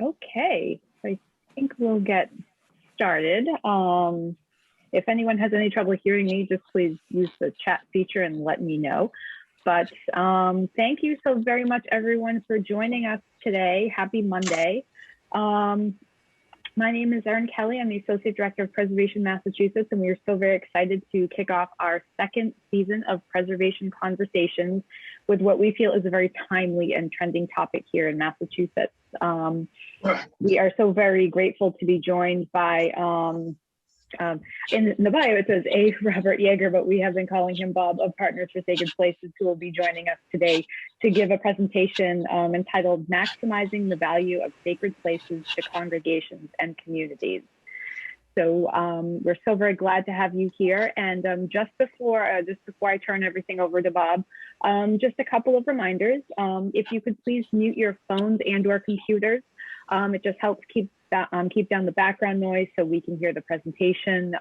Okay, so I think we'll get started. If anyone has any trouble hearing me, just please use the chat feature and let me know. But thank you so very much, everyone, for joining us today. Happy Monday. My name is Erin Kelly. I'm the Associate Director of Preservation Massachusetts, and we are so very excited to kick off our second season of Preservation Conversations with what we feel is a very timely and trending topic here in Massachusetts. We are so very grateful to be joined by, in the bio it says A. Robert Yeager, but we have been calling him Bob of Partners for Sacred Places, who will be joining us today to give a presentation entitled Maximizing the Value of Sacred Places to Congregations and Communities. So we're so very glad to have you here. And just before I turn everything over to Bob, just a couple of reminders. If you could please mute your phones and/or computers. It just helps keep down the background noise so we can hear the presentation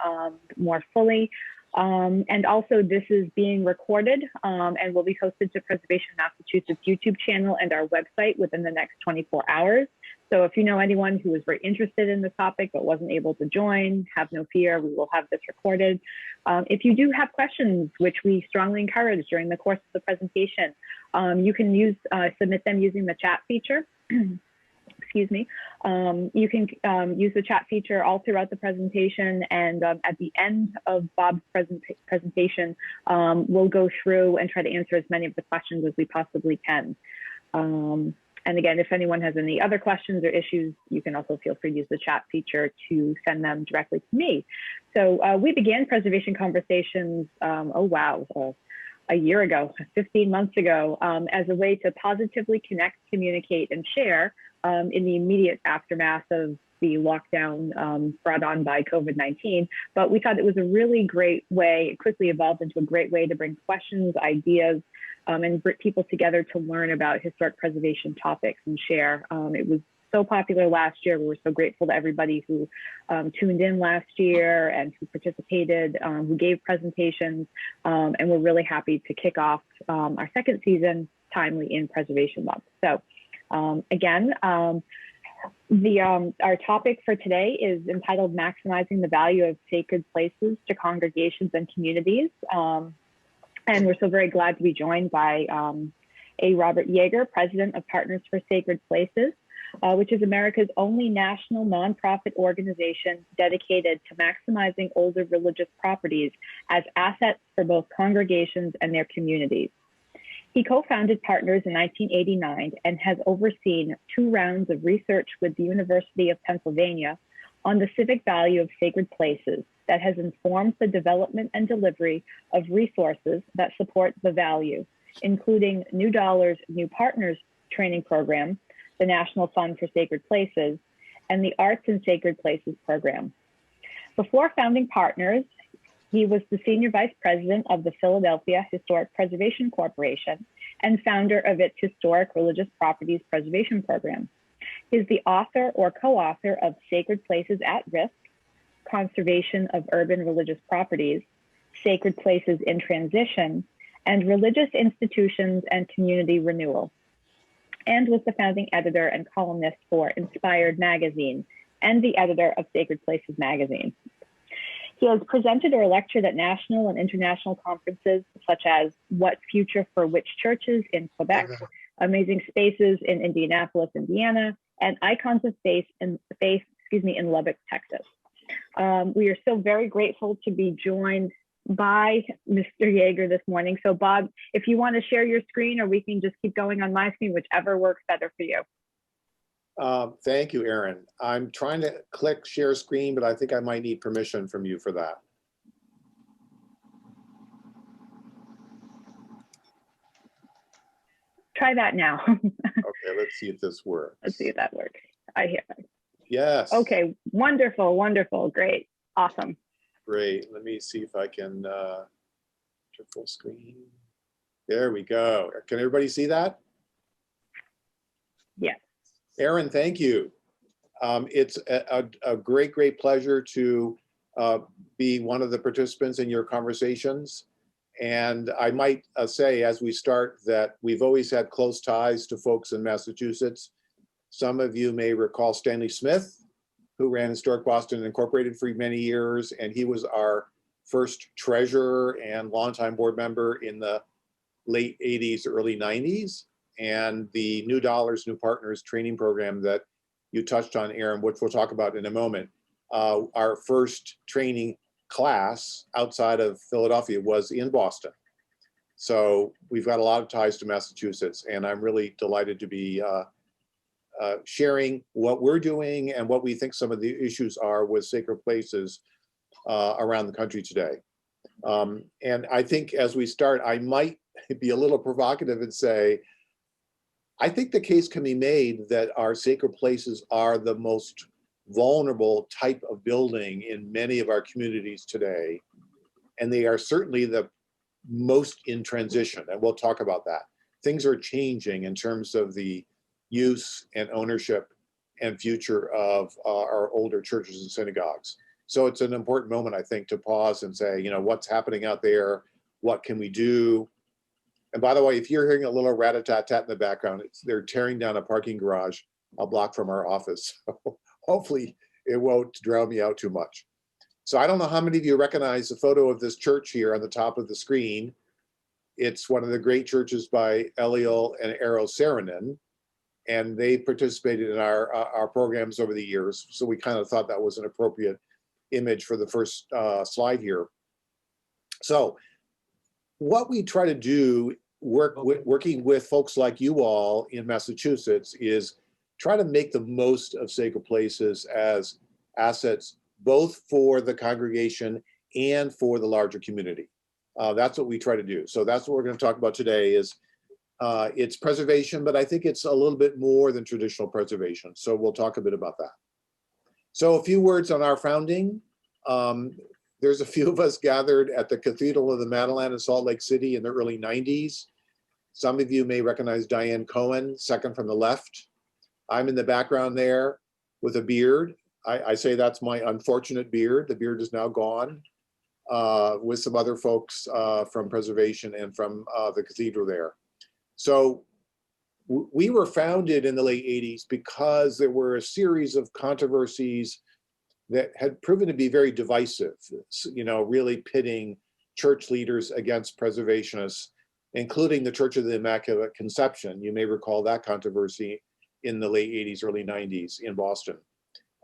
more fully. And also, this is being recorded and will be posted to Preservation Massachusetts YouTube channel and our website within the next 24 hours. So if you know anyone who is very interested in the topic but wasn't able to join, have no fear, we will have this recorded. If you do have questions, which we strongly encourage during the course of the presentation, you can submit them using the chat feature. Excuse me. You can use the chat feature all throughout the presentation, and at the end of Bob's presentation, we'll go through and try to answer as many of the questions as we possibly can. And again, if anyone has any other questions or issues, you can also feel free to use the chat feature to send them directly to me. So we began Preservation Conversations, a year ago, 15 months ago, as a way to positively connect, communicate, and share in the immediate aftermath of the lockdown brought on by COVID-19. But we thought it was a really great way, it quickly evolved into a great way to bring questions, ideas, and bring people together to learn about historic preservation topics and share. It was so popular last year. We were so grateful to everybody who tuned in last year and who participated, who gave presentations, and we're really happy to kick off our second season timely in Preservation Month. So again, our topic for today is entitled Maximizing the Value of Sacred Places to Congregations and Communities. And we're so very glad to be joined by A. Robert Yeager, President of Partners for Sacred Places, which is America's only national nonprofit organization dedicated to maximizing older religious properties as assets for both congregations and their communities. He co-founded Partners in 1989 and has overseen 2 rounds of research with the University of Pennsylvania on the civic value of sacred places that has informed the development and delivery of resources that support the value, including New Dollars, New Partners training program, the National Fund for Sacred Places, and the Arts and Sacred Places program. Before founding Partners, he was the Senior Vice President of the Philadelphia Historic Preservation Corporation and founder of its Historic Religious Properties Preservation Program. He is the author or co-author of Sacred Places at Risk, Conservation of Urban Religious Properties, Sacred Places in Transition, and Religious Institutions and Community Renewal, and was the founding editor and columnist for Inspired Magazine and the editor of Sacred Places Magazine. He has presented or lectured at national and international conferences such as What Future for Which Churches in Quebec, Amazing Spaces in Indianapolis, Indiana, and Icons of Faith in Lubbock, Texas. We are so very grateful to be joined by Mr. Yeager this morning. So Bob, if you want to share your screen, or we can just keep going on my screen, whichever works better for you. Thank you, Erin. I'm trying to click share screen, but I think I might need permission from you for that. Try that now. Okay, let's see if this works. Let's see if that works. I hear it. Yes. Okay, wonderful, wonderful, great, awesome. Great, let me see if I can full screen. There we go. Can everybody see that? Yes. Erin, thank you. It's a great, great pleasure to be one of the participants in your conversations. And I might say as we start that we've always had close ties to folks in Massachusetts. Some of you may recall Stanley Smith, who ran Historic Boston Incorporated for many years, and he was our first treasurer and longtime board member in the late 80s, early 90s. And the New Dollars, New Partners training program that you touched on, Aaron, which we'll talk about in a moment, our first training class outside of Philadelphia was in Boston. So we've got a lot of ties to Massachusetts, and I'm really delighted to be sharing what we're doing and what we think some of the issues are with sacred places around the country today. And I think as we start, I might be a little provocative and say, I think the case can be made that our sacred places are the most vulnerable type of building in many of our communities today. And they are certainly the most in transition, and we'll talk about that. Things are changing in terms of the use and ownership and future of our older churches and synagogues. So it's an important moment, I think, to pause and say, you know, what's happening out there? What can we do? And by the way, if you're hearing a little rat-a-tat-tat in the background, they're tearing down a parking garage a block from our office. So hopefully it won't drown me out too much. So I don't know how many of you recognize the photo of this church here on the top of the screen. It's one of the great churches by Eliel and Eero Saarinen, and they participated in our programs over the years. So we kind of thought that was an appropriate image for the first slide here. So what we try to do, working with folks like you all in Massachusetts, is try to make the most of sacred places as assets, both for the congregation and for the larger community. That's what we try to do. So that's what we're going to talk about today is it's preservation, but I think it's a little bit more than traditional preservation. So we'll talk a bit about that. So a few words on our founding. There's a few of us gathered at the Cathedral of the Madeleine in Salt Lake City in the early 90s. Some of you may recognize Diane Cohen, second from the left. I'm in the background there with a beard. I say that's my unfortunate beard. The beard is now gone, with some other folks from preservation and from the cathedral there. So we were founded in the late 80s because there were a series of controversies that had proven to be very divisive, you know, really pitting church leaders against preservationists, including the Church of the Immaculate Conception. You may recall that controversy in the late 80s, early 90s in Boston,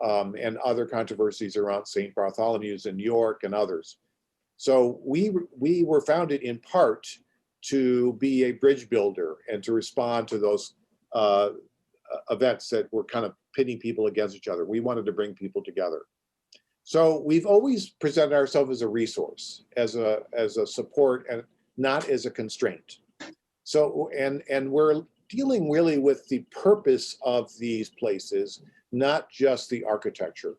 and other controversies around St. Bartholomew's in New York and others. So we were founded in part to be a bridge builder and to respond to those events that were kind of pitting people against each other. We wanted to bring people together. So we've always presented ourselves as a resource, as a support, and not as a constraint. So, and we're dealing really with the purpose of these places, not just the architecture.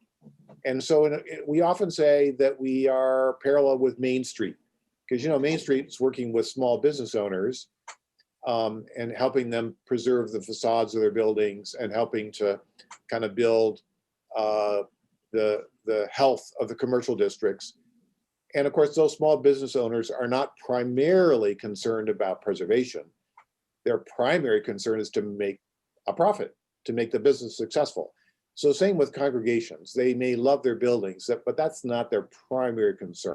And so we often say that we are parallel with Main Street, because, you know, Main Street is working with small business owners and helping them preserve the facades of their buildings and helping to kind of build the health of the commercial districts. And of course, those small business owners are not primarily concerned about preservation. Their primary concern is to make a profit, to make the business successful. So same with congregations. They may love their buildings, but that's not their primary concern.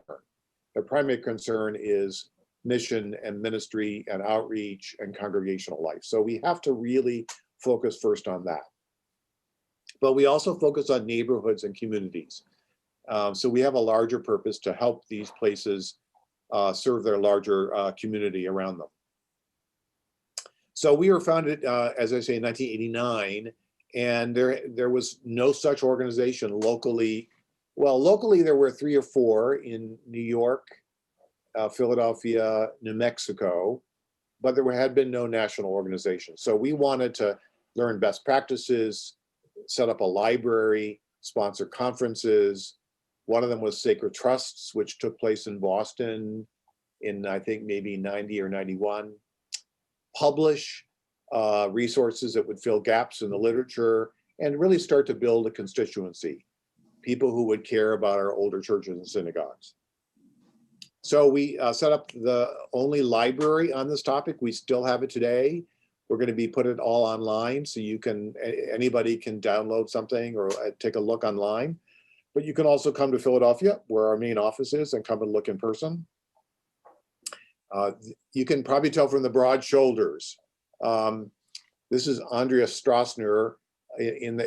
Their primary concern is mission and ministry and outreach and congregational life. So we have to really focus first on that. But we also focus on neighborhoods and communities. So we have a larger purpose to help these places serve their larger community around them. So we were founded, as I say, in 1989, and there was no such organization locally. Well, locally there were 3 or 4 in New York, Philadelphia, New Mexico, but there had been no national organization. So we wanted to learn best practices, set up a library, sponsor conferences. One of them was Sacred Trusts, which took place in Boston in, I think, maybe 90 or 91. Publish resources that would fill gaps in the literature and really start to build a constituency, people who would care about our older churches and synagogues. So we set up the only library on this topic. We still have it today. We're going to be put it all online, so you can, anybody can download something or take a look online. But you can also come to Philadelphia, where our main office is, and come and look in person. You can probably tell from the broad shoulders. This is Andrea Strassner in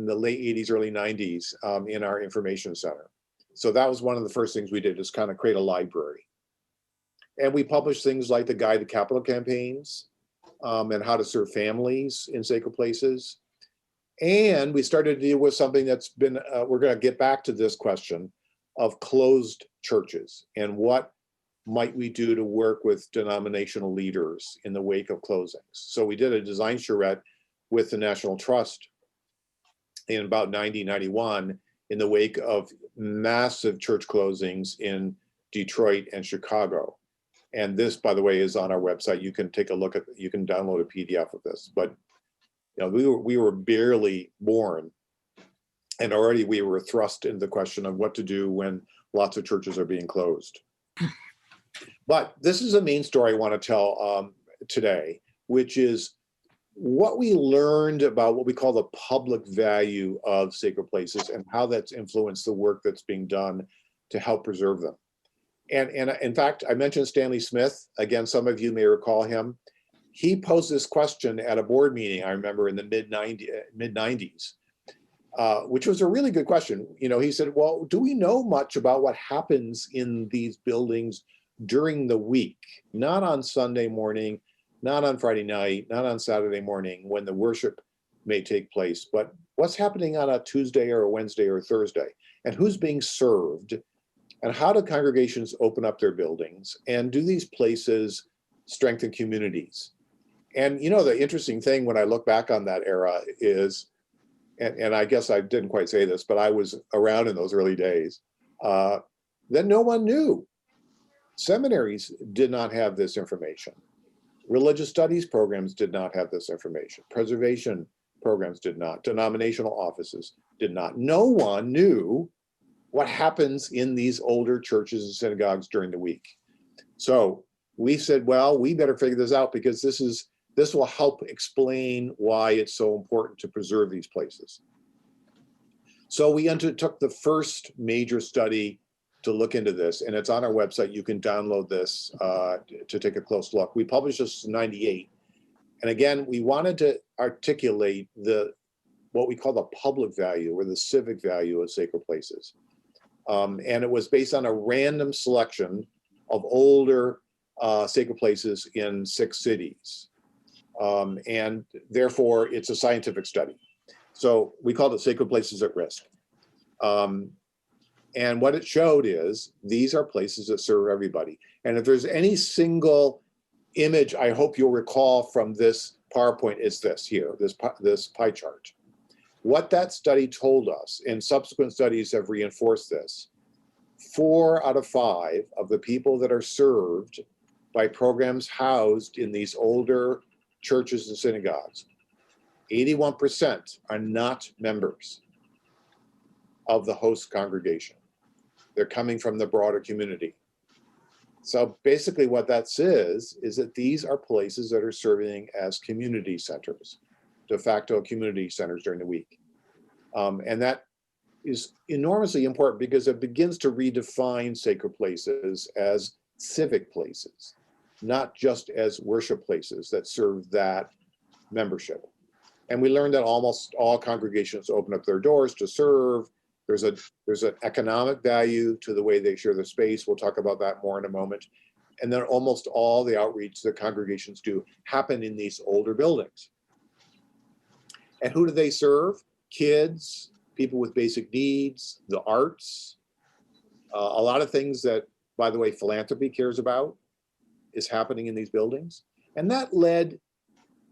the late 80s, early 90s in our information center. So that was one of the first things we did, is kind of create a library. And we published things like the Guide to Capital Campaigns and how to serve families in sacred places. And we started to deal with something that's been, we're going to get back to this question of closed churches and what might we do to work with denominational leaders in the wake of closings. So we did a design charrette with the National Trust in about 1991 in the wake of massive church closings in Detroit and Chicago. And this, by the way, is on our website. You can take a look at, you can download a PDF of this. But you know, we were barely born, and already we were thrust into the question of what to do when lots of churches are being closed. But this is a main story I want to tell today, which is what we learned about what we call the public value of sacred places and how that's influenced the work that's being done to help preserve them. And in fact, I mentioned Stanley Smith. Again, some of you may recall him. He posed this question at a board meeting, I remember, in the mid-90s, which was a really good question. You know, he said, well, do we know much about what happens in these buildings during the week, not on Sunday morning, not on Friday night, not on Saturday morning when the worship may take place, but what's happening on a Tuesday or a Wednesday or a Thursday, and who's being served, and how do congregations open up their buildings, and do these places strengthen communities? And you know, the interesting thing when I look back on that era is, and I guess I didn't quite say this, but I was around in those early days, then no one knew. Seminaries did not have this information. Religious studies programs did not have this information. Preservation programs did not. Denominational offices did not. No one knew what happens in these older churches and synagogues during the week. So we said, well, we better figure this out, because this will help explain why it's so important to preserve these places. So we undertook the first major study to look into this, and it's on our website. You can download this to take a close look. We published this in '98, and again, we wanted to articulate what we call the public value or the civic value of sacred places, and it was based on a random selection of older sacred places in 6 cities, and therefore it's a scientific study. So we called it Sacred Places at Risk. And what it showed is these are places that serve everybody. And if there's any single image I hope you'll recall from this PowerPoint, it's this here, this pie chart. What that study told us, and subsequent studies have reinforced this, 4 out of 5 of the people that are served by programs housed in these older churches and synagogues, 81% are not members of the host congregation. They're coming from the broader community. So basically what that says is that these are places that are serving as community centers, de facto community centers during the week. And that is enormously important because it begins to redefine sacred places as civic places, not just as worship places that serve that membership. And we learned that almost all congregations open up their doors to serve. There's an economic value to the way they share the space. We'll talk about that more in a moment. And then almost all the outreach that congregations do happen in these older buildings. And who do they serve? Kids, people with basic needs, the arts, a lot of things that, by the way, philanthropy cares about is happening in these buildings. And that led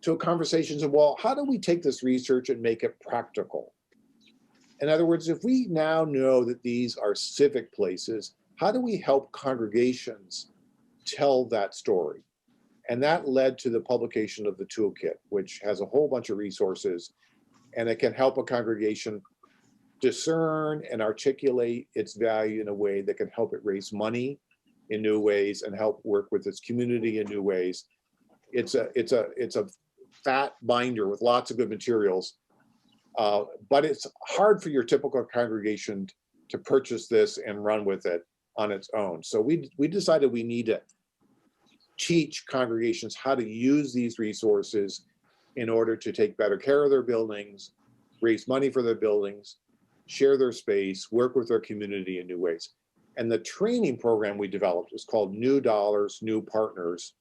to conversations of, well, how do we take this research and make it practical? In other words, if we now know that these are civic places, how do we help congregations tell that story? And that led to the publication of the toolkit, which has a whole bunch of resources, and it can help a congregation discern and articulate its value in a way that can help it raise money in new ways and help work with its community in new ways. It's a fat binder with lots of good materials. But it's hard for your typical congregation to purchase this and run with it on its own. So we decided we need to teach congregations how to use these resources in order to take better care of their buildings, raise money for their buildings, share their space, work with their community in new ways. And the training program we developed is called New Dollars, New Partners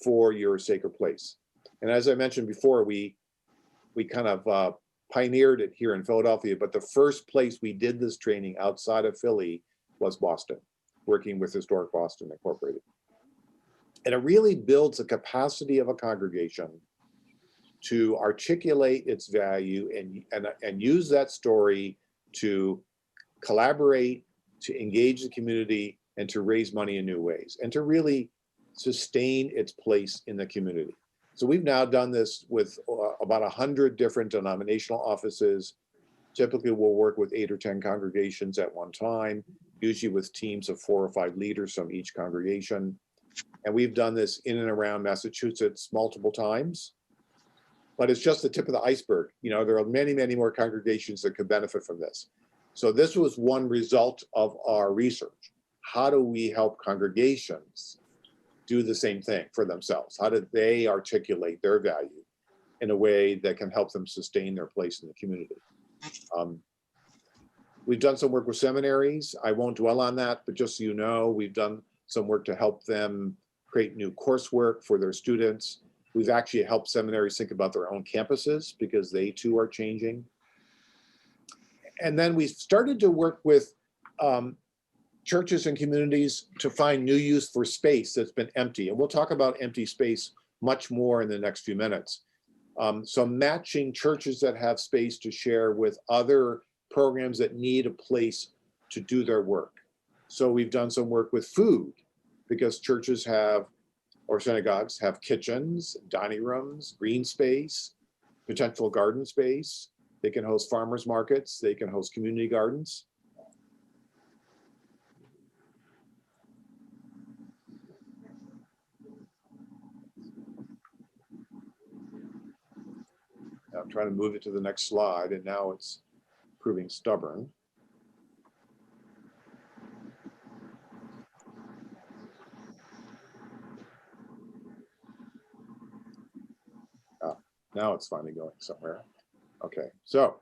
for Your Sacred Place. And as I mentioned before, we kind of pioneered it here in Philadelphia, but the first place we did this training outside of Philly was Boston, working with Historic Boston Incorporated. And it really builds the capacity of a congregation to articulate its value and use that story to collaborate, to engage the community, and to raise money in new ways, and to really sustain its place in the community. So we've now done this with about 100 different denominational offices. Typically, we'll work with 8 or 10 congregations at one time, usually with teams of 4 or 5 leaders from each congregation. And we've done this in and around Massachusetts multiple times. But it's just the tip of the iceberg. You know, there are many, many more congregations that could benefit from this. So this was one result of our research. How do we help congregations do the same thing for themselves? How do they articulate their value in a way that can help them sustain their place in the community? We've done some work with seminaries. I won't dwell on that, but just so you know, we've done some work to help them create new coursework for their students. We've actually helped seminaries think about their own campuses because they too are changing. And then we started to work with churches and communities to find new use for space that's been empty. And we'll talk about empty space much more in the next few minutes. So matching churches that have space to share with other programs that need a place to do their work. So we've done some work with food because churches have, or synagogues have kitchens, dining rooms, green space, potential garden space. They can host farmers markets. They can host community gardens. I'm trying to move it to the next slide, and now it's proving stubborn. Now it's finally going somewhere. Okay, so,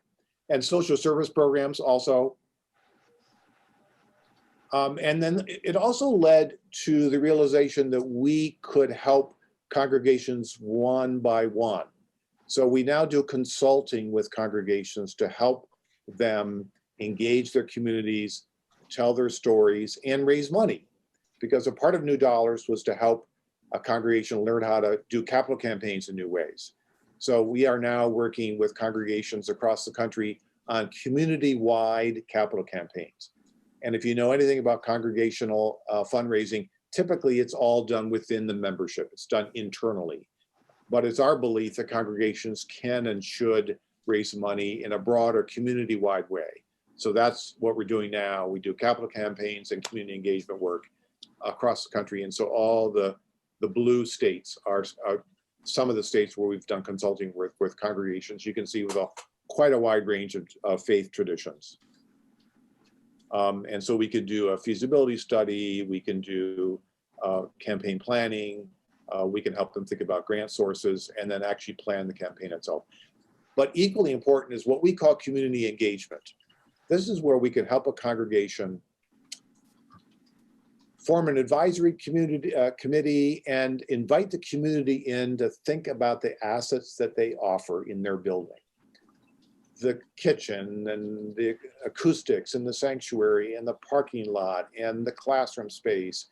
and social service programs also. And then it also led to the realization that we could help congregations one by one. So we now do consulting with congregations to help them engage their communities, tell their stories, and raise money. Because a part of New Dollars was to help a congregation learn how to do capital campaigns in new ways. So we are now working with congregations across the country on community-wide capital campaigns. And if you know anything about congregational fundraising, typically it's all done within the membership. It's done internally. But it's our belief that congregations can and should raise money in a broader community-wide way. So that's what we're doing now. We do capital campaigns and community engagement work across the country. And so all the blue states are some of the states where we've done consulting with congregations. You can see with quite a wide range of faith traditions. And so we can do a feasibility study, we can do campaign planning, we can help them think about grant sources and then actually plan the campaign itself. But equally important is what we call community engagement. This is where we can help a congregation form an advisory committee and invite the community in to think about the assets that they offer in their building. The kitchen and the acoustics in the sanctuary and the parking lot and the classroom space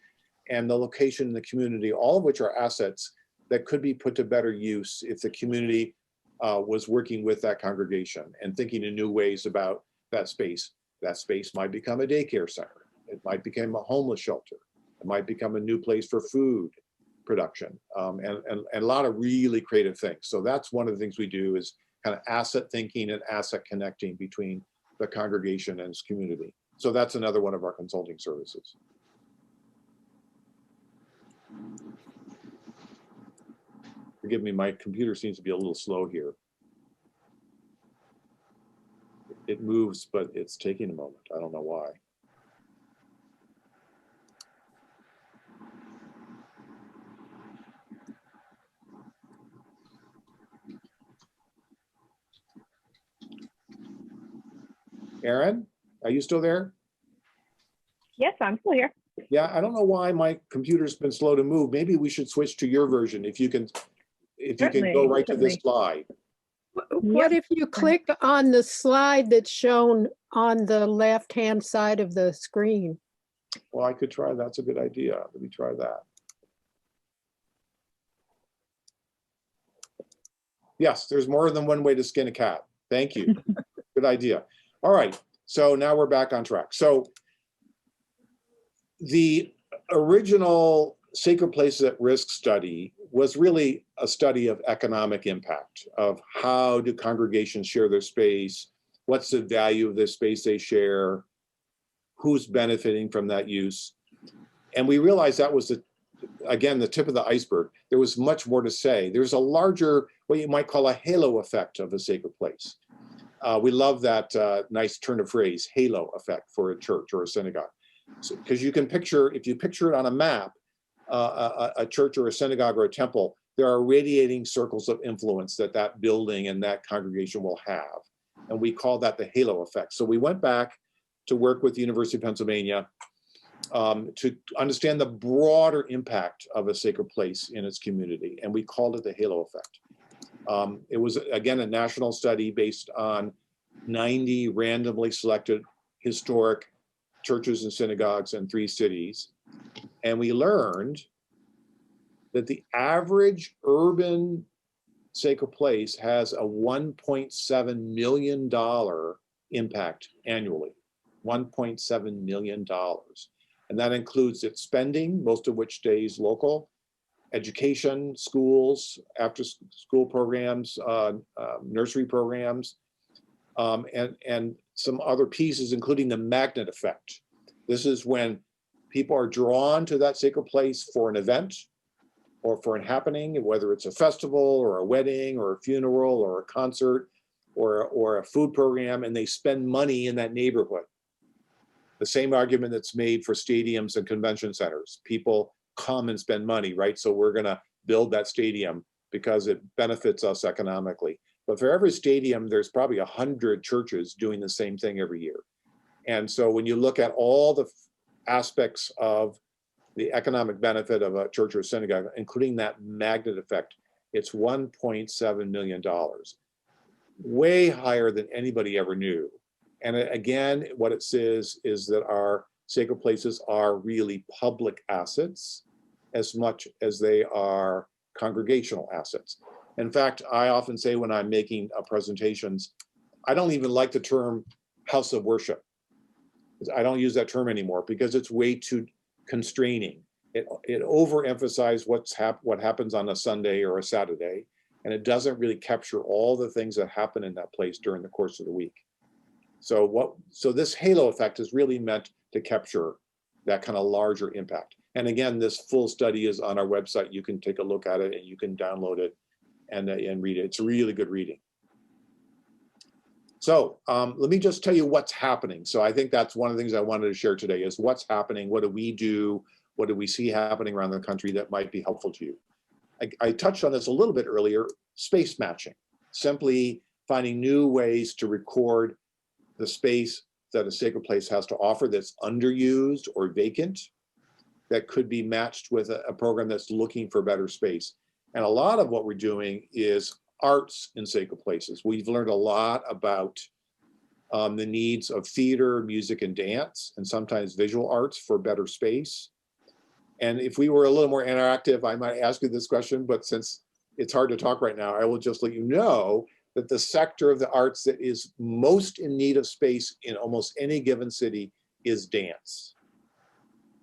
and the location in the community, all of which are assets that could be put to better use if the community was working with that congregation and thinking in new ways about that space. That space might become a daycare center. It might become a homeless shelter. It might become a new place for food production and a lot of really creative things. So that's one of the things we do is kind of asset thinking and asset connecting between the congregation and its community. So that's another one of our consulting services. We're forgive me, my computer seems to be a little slow here. It moves, but it's taking a moment. I don't know why. Aaron, are you still there? Yes, I'm still here. Yeah, I don't know why my computer's been slow to move. Maybe we should switch to your version if you can go right to this slide. What if you click on the slide that's shown on the left-hand side of the screen? Well, I could try. That's a good idea. Let me try that. Yes, there's more than one way to skin a cat. Thank you. Good idea. All right. So now we're back on track. So the original Sacred Places at Risk study was really a study of economic impact, of how do congregations share their space, what's the value of the space they share, who's benefiting from that use. And we realized that was, again, the tip of the iceberg. There was much more to say. There's a larger, what you might call a halo effect of a sacred place. We love that nice turn of phrase, halo effect, for a church or a synagogue. Because you can picture, if you picture it on a map, a church or a synagogue or a temple, there are radiating circles of influence that that building and that congregation will have. And we call that the halo effect. So we went back to work with the University of Pennsylvania to understand the broader impact of a sacred place in its community. And we called it the halo effect. It was, again, a national study based on 90 randomly selected historic churches and synagogues in 3 cities. And we learned that the average urban sacred place has a $1.7 million impact annually, $1.7 million. And that includes its spending, most of which stays local, education, schools, after school programs, nursery programs, and some other pieces, including the magnet effect. This is when people are drawn to that sacred place for an event or for a happening, whether it's a festival or a wedding or a funeral or a concert or a food program, and they spend money in that neighborhood. The same argument that's made for stadiums and convention centers. People come and spend money, right? So we're gonna build that stadium because it benefits us economically. But for every stadium, there's probably 100 churches doing the same thing every year. And so when you look at all the aspects of the economic benefit of a church or a synagogue, including that magnet effect, it's $1.7 million. Way higher than anybody ever knew. And again, what it says is that our sacred places are really public assets as much as they are congregational assets. In fact, I often say when I'm making presentations, I don't even like the term house of worship. I don't use that term anymore because it's way too constraining. It overemphasizes what happens on a Sunday or a Saturday, and it doesn't really capture all the things that happen in that place during the course of the week. So this halo effect is really meant to capture that kind of larger impact. And again, this full study is on our website. You can take a look at it and you can download it and read it. It's really good reading. So let me just tell you what's happening. So I think that's one of the things I wanted to share today is what's happening, what do we do, what do we see happening around the country that might be helpful to you. I touched on this a little bit earlier, space matching, simply finding new ways to record the space that a sacred place has to offer that's underused or vacant, that could be matched with a program that's looking for better space. And a lot of what we're doing is arts in sacred places. We've learned a lot about the needs of theater, music, and dance, and sometimes visual arts for better space. And if we were a little more interactive, I might ask you this question, but since it's hard to talk right now, I will just let you know that the sector of the arts that is most in need of space in almost any given city is dance.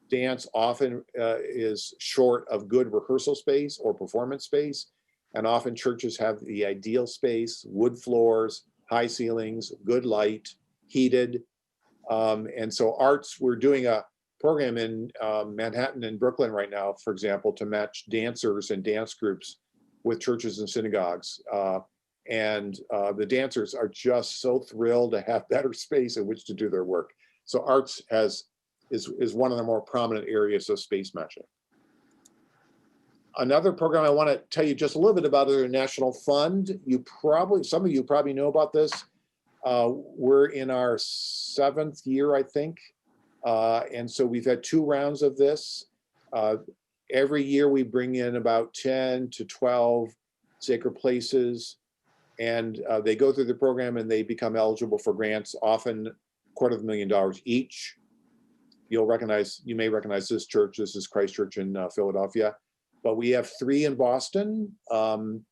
Dance often is short of good rehearsal space or performance space, and often churches have the ideal space, wood floors, high ceilings, good light, heated. And so arts, we're doing a program in Manhattan and Brooklyn right now, for example, to match dancers and dance groups with churches and synagogues. And the dancers are just so thrilled to have better space in which to do their work. So arts is one of the more prominent areas of space matching. Another program I want to tell you just a little bit about is the National Fund. Some of you probably know about this. We're in our 7th year, I think. And so we've had 2 rounds of this. Every year we bring in about 10 to 12 sacred places, and they go through the program and they become eligible for grants, often $250,000 each. You may recognize this church. This is Christ Church in Philadelphia. But we have 3 in Boston. And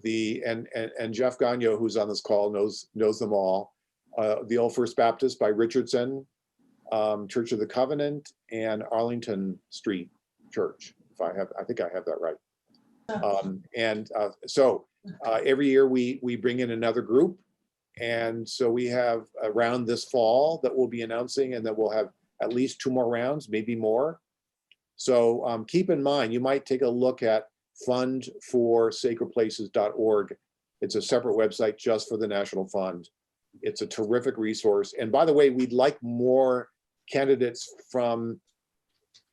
Jeff Gagno, who's on this call, knows them all. The Old First Baptist by Richardson, Church of the Covenant, and Arlington Street Church. I think I have that right. So every year we bring in another group, and so we have a round this fall that we'll be announcing, and then we'll have at least 2 more rounds, maybe more. So keep in mind, you might take a look at fundforsacredplaces.org. It's a separate website just for the National Fund. It's a terrific resource. And by the way, we'd like more candidates from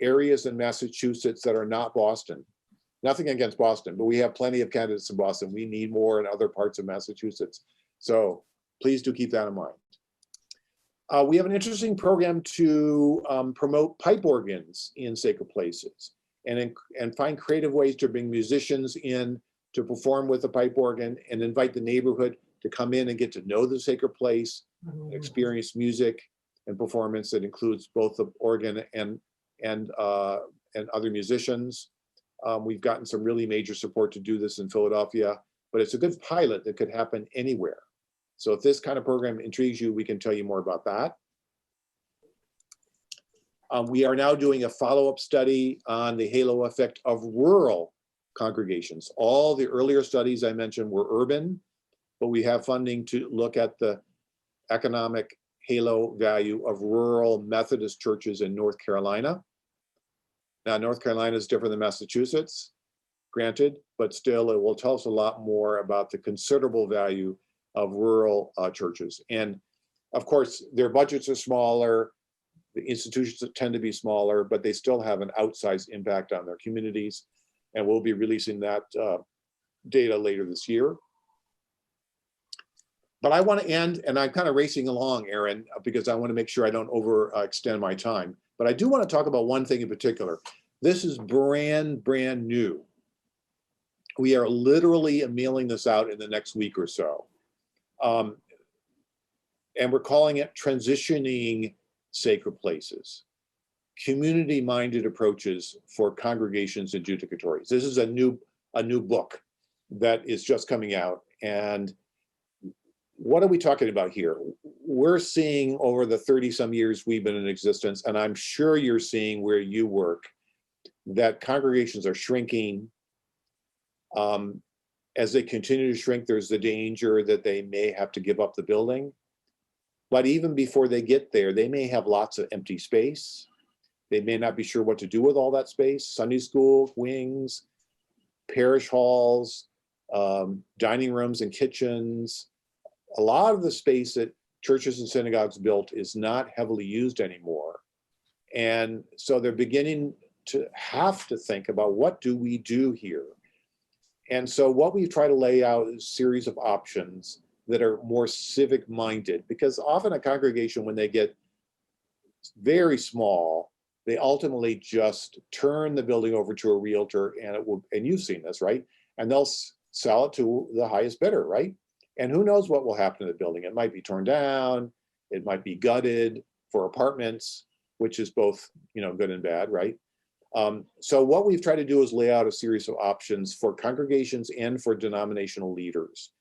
areas in Massachusetts that are not Boston. Nothing against Boston, but we have plenty of candidates in Boston. We need more in other parts of Massachusetts. So please do keep that in mind. We have an interesting program to promote pipe organs in sacred places and find creative ways to bring musicians in to perform with the pipe organ and invite the neighborhood to come in and get to know the sacred place, experience music and performance that includes both the organ and other musicians. We've gotten some really major support to do this in Philadelphia, but it's a good pilot that could happen anywhere. So if this kind of program intrigues you, we can tell you more about that. We are now doing a follow-up study on the halo effect of rural congregations. All the earlier studies I mentioned were urban, but we have funding to look at the economic halo value of rural Methodist churches in North Carolina. Now, North Carolina is different than Massachusetts, granted, but still it will tell us a lot more about the considerable value of rural churches. And of course, their budgets are smaller, the institutions tend to be smaller, but they still have an outsized impact on their communities. And we'll be releasing that data later this year. But I want to end, and I'm kind of racing along, Aaron, because I want to make sure I don't overextend my time. But I do want to talk about one thing in particular. This is brand new. We are literally mailing this out in the next week or so. And we're calling it Transitioning Sacred Places, community-minded approaches for congregations and judicatories. This is a new book that is just coming out. And what are we talking about here? We're seeing over the 30-some years we've been in existence, and I'm sure you're seeing where you work, that congregations are shrinking. As they continue to shrink, there's the danger that they may have to give up the building. But even before they get there, they may have lots of empty space. They may not be sure what to do with all that space. Sunday school wings, parish halls, dining rooms and kitchens. A lot of the space that churches and synagogues built is not heavily used anymore. And so they're beginning to have to think about, what do we do here? And so what we try to lay out is a series of options that are more civic minded, because often a congregation, when they get very small, they ultimately just turn the building over to a realtor, and it will, and you've seen this, right? And they'll sell it to the highest bidder, right? And who knows what will happen to the building? It might be torn down, it might be gutted for apartments, which is both, good and bad, right? So what we've tried to do is lay out a series of options for congregations and for denominational leaders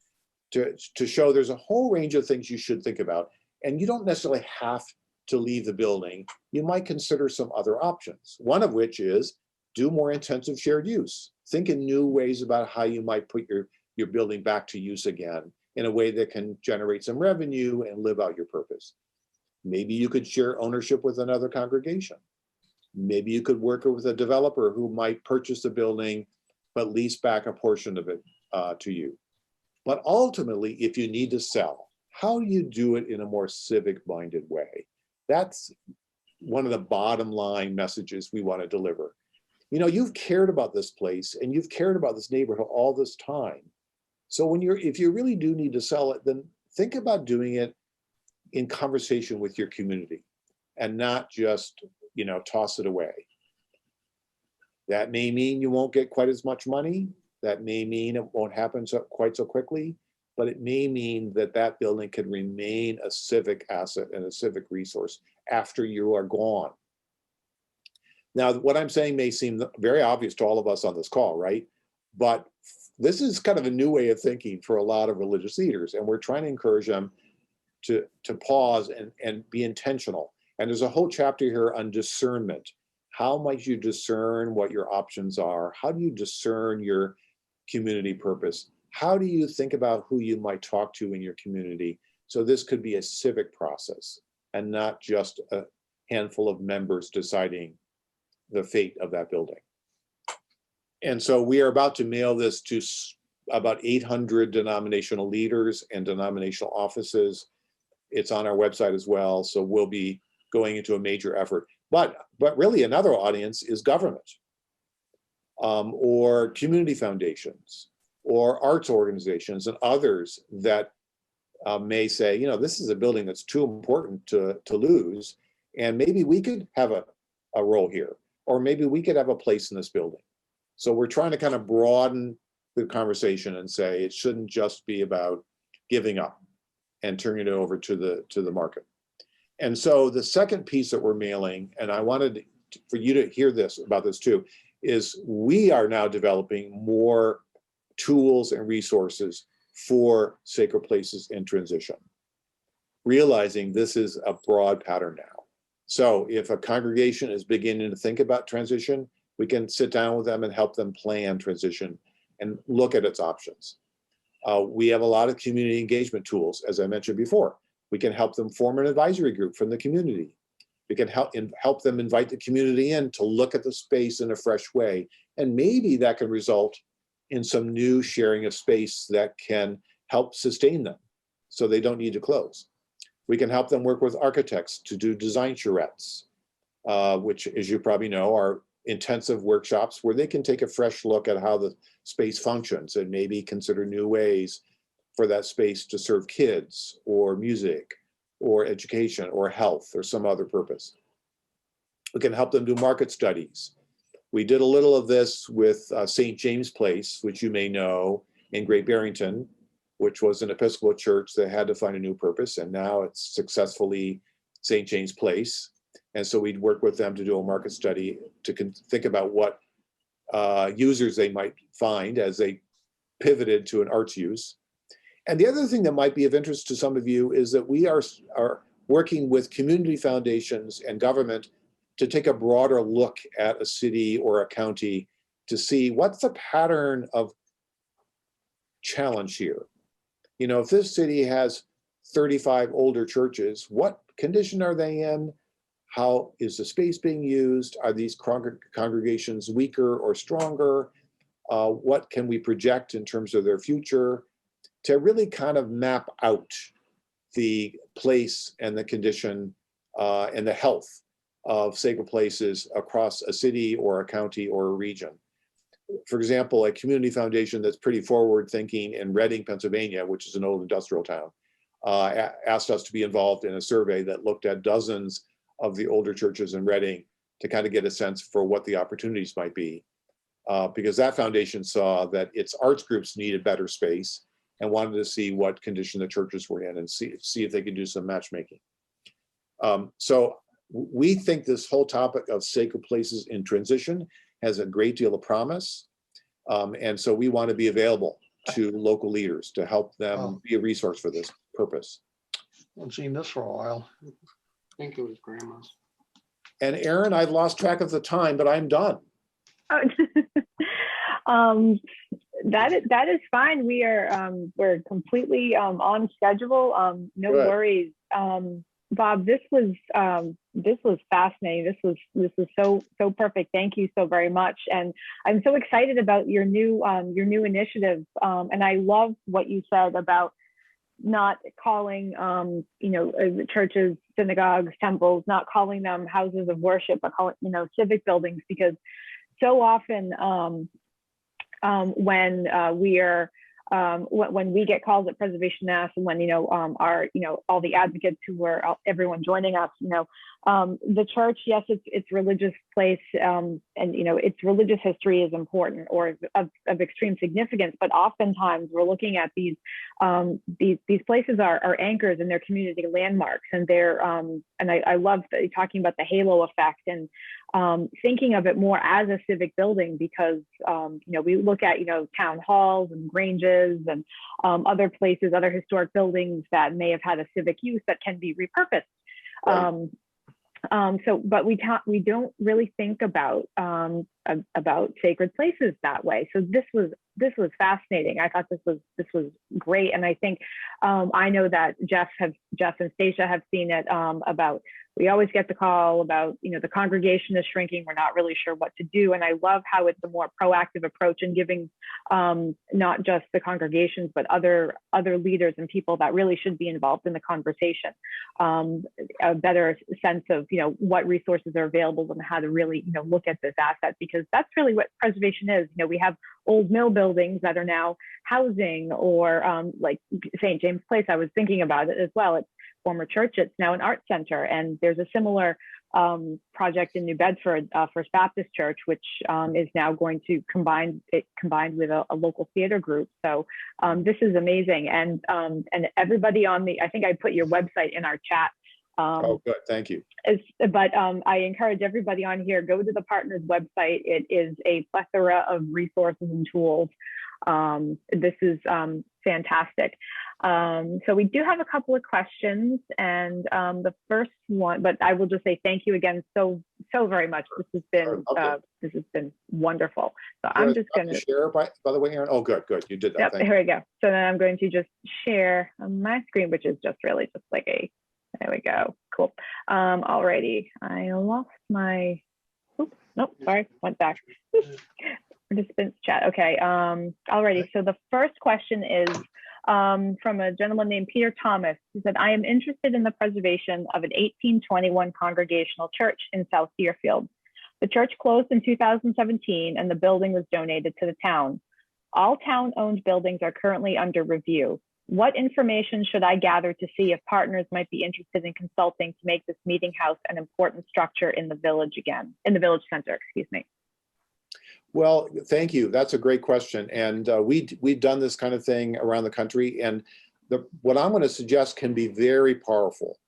to show there's a whole range of things you should think about. And you don't necessarily have to leave the building. You might consider some other options, one of which is do more intensive shared use. Think in new ways about how you might put your building back to use again in a way that can generate some revenue and live out your purpose. Maybe you could share ownership with another congregation. Maybe you could work with a developer who might purchase the building but lease back a portion of it to you. But ultimately, if you need to sell, how do you do it in a more civic-minded way? That's one of the bottom line messages we want to deliver. You know, you've cared about this place and you've cared about this neighborhood all this time. So if you really do need to sell it, then think about doing it in conversation with your community and not just, you know, toss it away. That may mean you won't get quite as much money. That may mean it won't happen quite so quickly, but it may mean that that building can remain a civic asset and a civic resource after you are gone. Now, what I'm saying may seem very obvious to all of us on this call, right? But this is kind of a new way of thinking for a lot of religious leaders, and we're trying to encourage them to pause and be intentional. And there's a whole chapter here on discernment. How might you discern what your options are? How do you discern your community purpose? How do you think about who you might talk to in your community? So this could be a civic process and not just a handful of members deciding the fate of that building. And so we are about to mail this to about 800 denominational leaders and denominational offices. It's on our website as well. So we'll be going into a major effort. But really another audience is government or community foundations or arts organizations and others that may say, you know, this is a building that's too important to lose. And maybe we could have a role here, or maybe we could have a place in this building. So we're trying to kind of broaden the conversation and say it shouldn't just be about giving up and turning it over to the market. And so the second piece that we're mailing, and I wanted for you to hear this about this too, is we are now developing more tools and resources for sacred places in transition, realizing this is a broad pattern now. So if a congregation is beginning to think about transition, we can sit down with them and help them plan transition and look at its options. We have a lot of community engagement tools, as I mentioned before. We can help them form an advisory group from the community. We can help them invite the community in to look at the space in a fresh way. And maybe that can result in some new sharing of space that can help sustain them so they don't need to close. We can help them work with architects to do design charrettes, which, as you probably know, are intensive workshops where they can take a fresh look at how the space functions and maybe consider new ways for that space to serve kids or music or education or health or some other purpose. We can help them do market studies. We did a little of this with St. James Place, which you may know, in Great Barrington, which was an Episcopal church that had to find a new purpose, and now it's successfully St. James Place. And so we'd work with them to do a market study to think about what users they might find as they pivoted to an arts use. And the other thing that might be of interest to some of you is that we are working with community foundations and government to take a broader look at a city or a county to see what's the pattern of challenge here. You know, if this city has 35 older churches, what condition are they in? How is the space being used? Are these congregations weaker or stronger? What can we project in terms of their future? To really kind of map out the place and the condition and the health of sacred places across a city or a county or a region. For example, a community foundation that's pretty forward thinking in Reading, Pennsylvania, which is an old industrial town, asked us to be involved in a survey that looked at dozens of the older churches in Reading to kind of get a sense for what the opportunities might be. Because that foundation saw that its arts groups needed better space and wanted to see what condition the churches were in and see if they could do some matchmaking. So we think this whole topic of sacred places in transition has a great deal of promise. And so we want to be available to local leaders to help them be a resource for this purpose. I've seen this for a while. I think it was grandma's. And Aaron, I've lost track of the time, but I'm done. That is fine. We are we're completely on schedule. No Good. worries. Bob, this was fascinating. This was so perfect. Thank you so very much, and I'm so excited about your new initiative. And I love what you said about not calling churches, synagogues, temples, not calling them houses of worship, but calling civic buildings, because so often when we get calls at Preservation Mass, and when our all the advocates who are everyone joining us, the church, yes, it's religious place, and its religious history is important or of extreme significance, but oftentimes we're looking at these places are anchors in their community, landmarks, and they're and I love talking about the halo effect and thinking of it more as a civic building, because we look at town halls and granges and other places, other historic buildings that may have had a civic use that can be repurposed. Right. But we don't really think about sacred places that way. So this was fascinating. I thought this was great, and I think I know that Jeff and Stacia have seen it about. We always get the call about, the congregation is shrinking. We're not really sure what to do. And I love how it's a more proactive approach in giving not just the congregations, but other leaders and people that really should be involved in the conversation, a better sense of, what resources are available and how to really, look at this asset, because that's really what preservation is. We have old mill buildings that are now housing, or like St. James Place. I was thinking about it as well. It's former church. It's now an art center, and there's a similar project in New Bedford, First Baptist Church, which is now going to combined with a local theater group. So this is amazing, and everybody I think I put your website in our chat. Oh, good, thank you. But I encourage everybody on here, go to the partners website. It is a plethora of resources and tools. This is fantastic. So we do have a couple of questions, and the first one, but I will just say thank you again so very much. This has been wonderful. So I'm just going to share by the way, Aaron. Oh, good, you did that. Yep, here we go. So then I'm going to just share my screen, which is just really just like there we go. Cool. Alrighty, I lost my. Oops, nope. Sorry, went back. Participants chat. Okay. Alrighty. So the first question is from a gentleman named Peter Thomas, who said, "I am interested in the preservation of an 1821 congregational church in South Deerfield. The church closed in 2017, and the building was donated to the town. All town-owned buildings are currently under review. What information should I gather to see if partners might be interested in consulting to make this meeting house an important structure in the village center, excuse me?" Well, thank you. That's a great question. And we've done this kind of thing around the country. And what I'm going to suggest can be very powerful.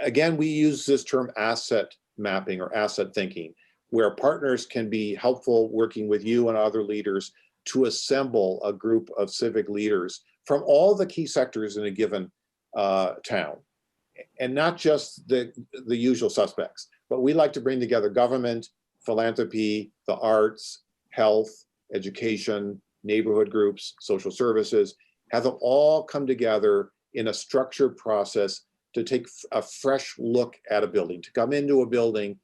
Again, we use this term asset mapping or asset thinking, where partners can be helpful working with you and other leaders to assemble a group of civic leaders from all the key sectors in a given town, and not just the usual suspects. But we like to bring together government, philanthropy, the arts, health, education, neighborhood groups, social services, have them all come together in a structured process to take a fresh look at a building, to come into a building,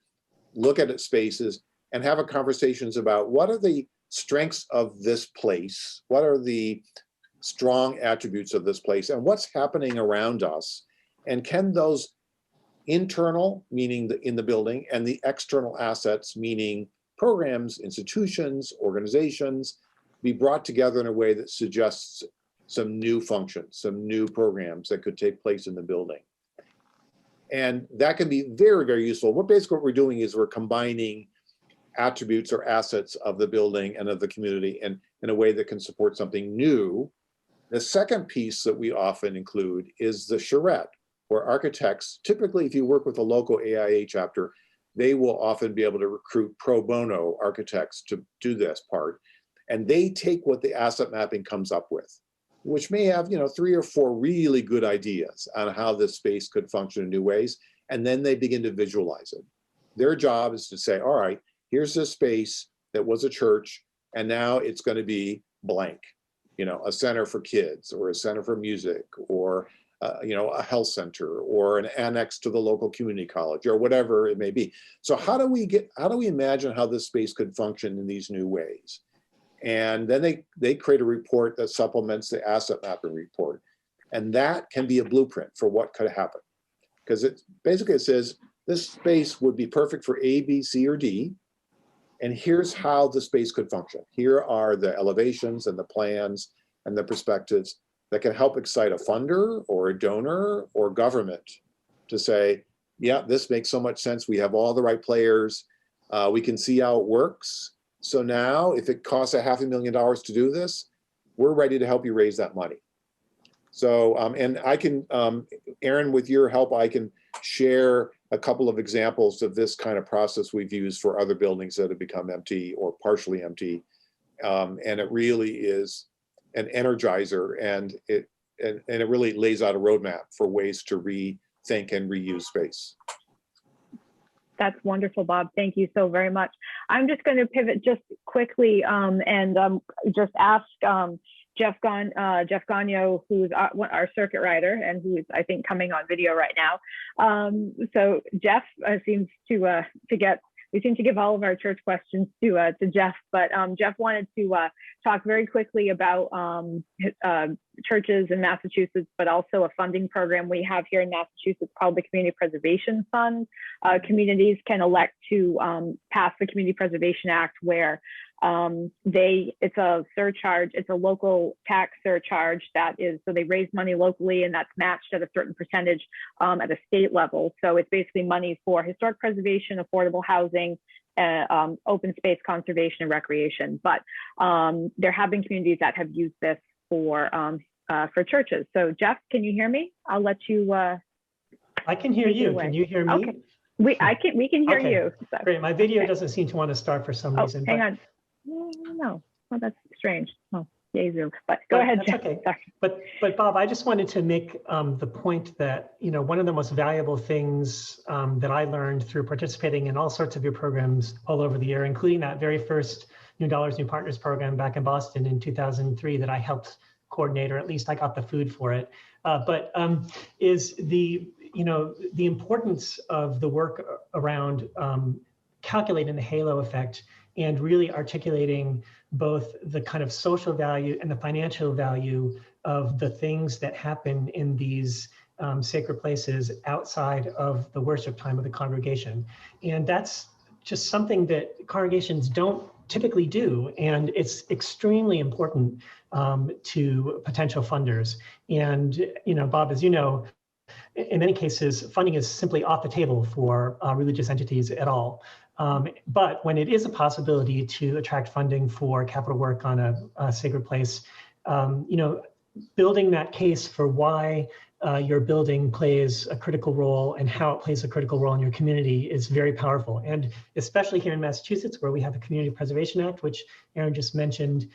look at its spaces, and have a conversations about what are the strengths of this place, what are the strong attributes of this place, and what's happening around us, and can those internal, meaning in the building, and the external assets, meaning programs, institutions, organizations, be brought together in a way that suggests some new functions, some new programs that could take place in the building. And that can be very, very useful. What we're doing is we're combining attributes or assets of the building and of the community and in a way that can support something new. The second piece that we often include is the charrette, where architects, typically if you work with a local AIA chapter, they will often be able to recruit pro bono architects to do this part. And they take what the asset mapping comes up with, which may have 3 or 4 really good ideas on how this space could function in new ways. And then they begin to visualize it. Their job is to say, all right, here's this space that was a church, and now it's going to be blank, a center for kids or a center for music or a health center or an annex to the local community college or whatever it may be. So how do we imagine how this space could function in these new ways? And then they create a report that supplements the asset mapping report. And that can be a blueprint for what could happen. Because it says this space would be perfect for A, B, C, or D. And here's how the space could function. Here are the elevations and the plans and the perspectives that can help excite a funder or a donor or government to say, yeah, this makes so much sense. We have all the right players. We can see how it works. So now if it costs $500,000 to do this, we're ready to help you raise that money. So, and I can, Aaron, with your help, I can share a couple of examples of this kind of process we've used for other buildings that have become empty or partially empty. And it really is an energizer, and it really lays out a roadmap for ways to rethink and reuse space. That's wonderful, Bob. Thank you so very much. I'm just going to pivot just quickly and just ask Jeff Gagno, who's our circuit rider and who's, I think, coming on video right now. So Jeff seems to get, we seem to give all of our church questions to Jeff, but Jeff wanted to talk very quickly about churches in Massachusetts, but also a funding program we have here in Massachusetts called the Community Preservation Fund. Communities can elect to pass the Community Preservation Act, where it's a surcharge, it's a local tax surcharge that is, so they raise money locally and that's matched at a certain percentage at a state level. So it's basically money for historic preservation, affordable housing, open space conservation and recreation. But there have been communities that have used this for churches. So Jeff, can you hear me? I'll let you. I can hear you. Can you hear me? Okay. We can hear okay. you. So. Great. My video doesn't seem to want to start for some reason. Hang on. No. Well, that's strange. Oh, yay, Zoom. But go ahead, Jeff. Okay. Sorry. But Bob, I just wanted to make the point that, one of the most valuable things that I learned through participating in all sorts of your programs all over the year, including that very first New Dollars, New Partners program back in Boston in 2003 that I helped coordinate, or at least I got the food for it. Is the importance of the work around calculating the halo effect and really articulating both the kind of social value and the financial value of the things that happen in these sacred places outside of the worship time of the congregation. And that's just something that congregations don't typically do. And it's extremely important to potential funders. And, Bob, as you know, in many cases, funding is simply off the table for religious entities at all. But when it is a possibility to attract funding for capital work on a sacred place, building that case for why your building plays a critical role and how it plays a critical role in your community is very powerful. And especially here in Massachusetts, where we have the Community Preservation Act, which Aaron just mentioned,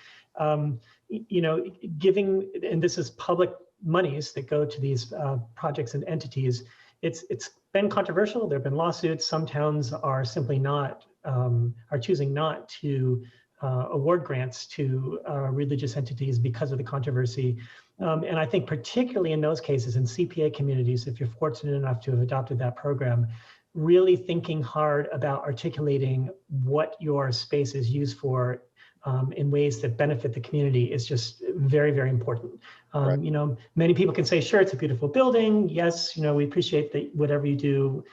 giving, and this is public monies that go to these projects and entities, it's been controversial. There have been lawsuits. Some towns are simply not, are choosing not to award grants to religious entities because of the controversy. And I think particularly in those cases, in CPA communities, if you're fortunate enough to have adopted that program, really thinking hard about articulating what your space is used for in ways that benefit the community is just very, very important. Right. Many people can say, sure, it's a beautiful building. Yes, we appreciate that whatever you do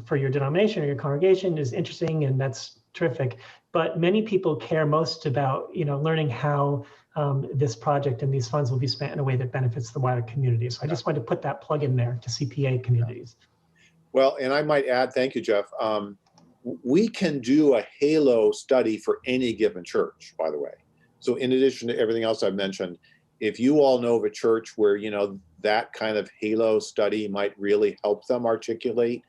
for your denomination or your congregation is interesting, and that's terrific. But many people care most about, learning how this project and these funds will be spent in a way that benefits the wider community. So I just wanted to put that plug in there to CPA communities. Well, and I might add, thank you, Jeff. We can do a halo study for any given church, by the way. So in addition to everything else I've mentioned, if you all know of a church where, that kind of halo study might really help them articulate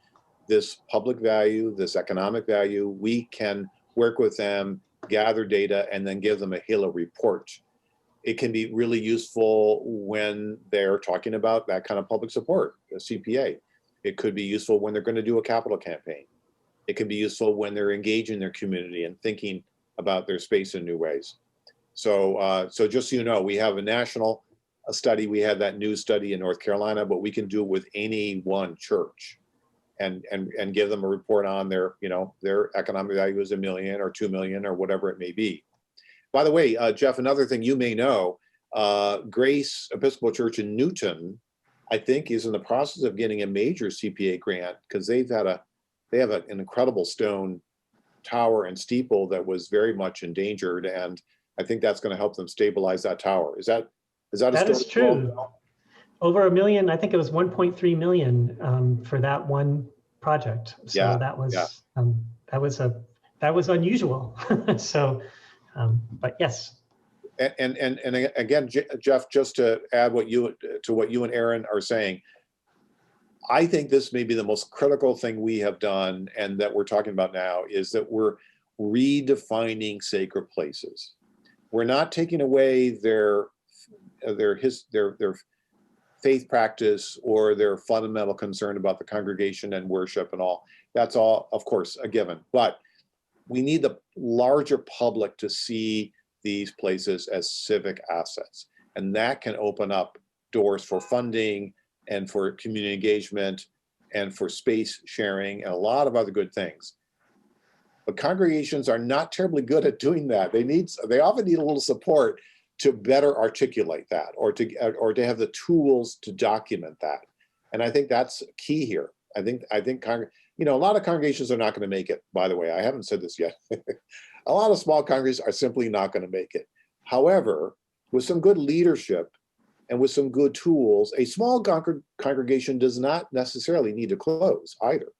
this public value, this economic value, we can work with them, gather data, and then give them a halo report. It can be really useful when they're talking about that kind of public support, the CPA. It could be useful when they're going to do a capital campaign. It can be useful when they're engaging their community and thinking about their space in new ways. So just so you know, we have a national a study. We had that new study in North Carolina, but we can do it with any one church and give them a report on their, you know, their economic value is $1 million or 2 million or whatever it may be. By the way, Jeff, another thing you may know, Grace Episcopal Church in Newton, I think, is in the process of getting a major CPA grant because they have an incredible stone tower and steeple that was very much endangered, and I think that's going to help them stabilize that tower. Is that a story? That is true. Over $1 million, I think it was 1.3 million for that one project. So Yeah, that was yeah. that was unusual. So, but yes. And again, Jeff, just to add what you and Aaron are saying, I think this may be the most critical thing we have done and that we're talking about now is that we're redefining sacred places. We're not taking away their faith practice or their fundamental concern about the congregation and worship and all. That's all, of course, a given. But we need the larger public to see these places as civic assets. And that can open up doors for funding and for community engagement and for space sharing and a lot of other good things. But congregations are not terribly good at doing that. They often need a little support to better articulate that or to have the tools to document that. And I think that's key here. I think you know, a lot of congregations are not going to make it, by the way. I haven't said this yet. A lot of small congregations are simply not going to make it. However, with some good leadership and with some good tools, a small congregation does not necessarily need to close either.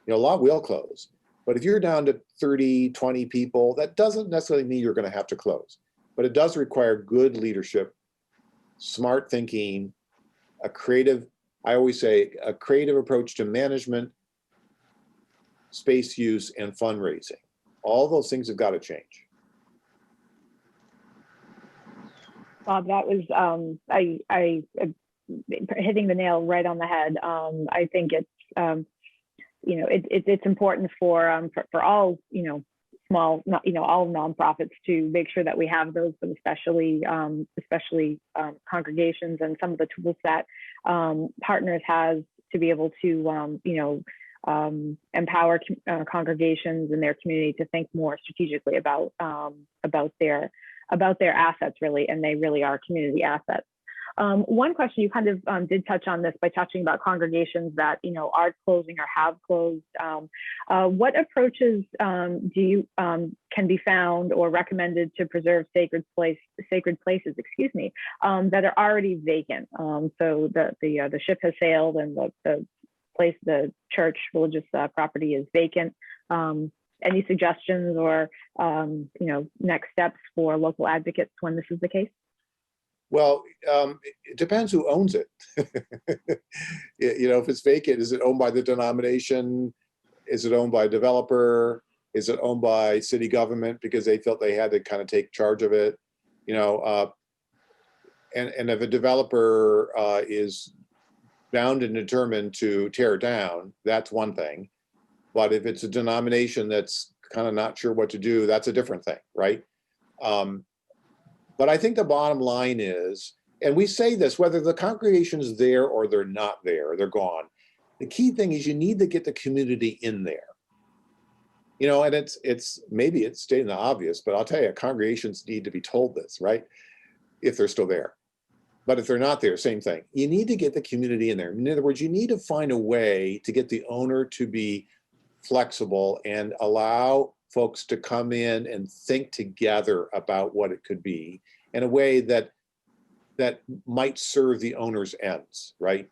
You know, a lot will close. But if you're down to 30, 20 people, that doesn't necessarily mean you're going to have to close. But it does require good leadership, smart thinking, I always say, a creative approach to management, space use, and fundraising. All those things have got to change. Bob, that was hitting the nail right on the head. I think it's you know, it's important for all, you know, small, all nonprofits to make sure that we have those, but especially congregations and some of the tools that partners has to be able to empower congregations and their community to think more strategically about their assets, really, and they really are community assets. One question, you kind of did touch on this by touching about congregations that, you know, are closing or have closed. What approaches can be found or recommended to preserve sacred places, that are already vacant? So the ship has sailed and the church religious property is vacant. Any suggestions or next steps for local advocates when this is the case? Well, it depends who owns it. You know, if it's vacant, is it owned by the denomination? Is it owned by a developer? Is it owned by city government because they felt they had to kind of take charge of it? You know, and if a developer is bound and determined to tear it down, that's one thing. But if it's a denomination that's kind of not sure what to do, that's a different thing, right? But I think the bottom line is, and we say this, whether the congregation is there or they're not there, they're gone. The key thing is you need to get the community in there. You know, and maybe it's stating the obvious, but I'll tell you, congregations need to be told this, right? If they're still there. But if they're not there, same thing. You need to get the community in there. In other words, you need to find a way to get the owner to be flexible and allow folks to come in and think together about what it could be in a way that might serve the owner's ends, right?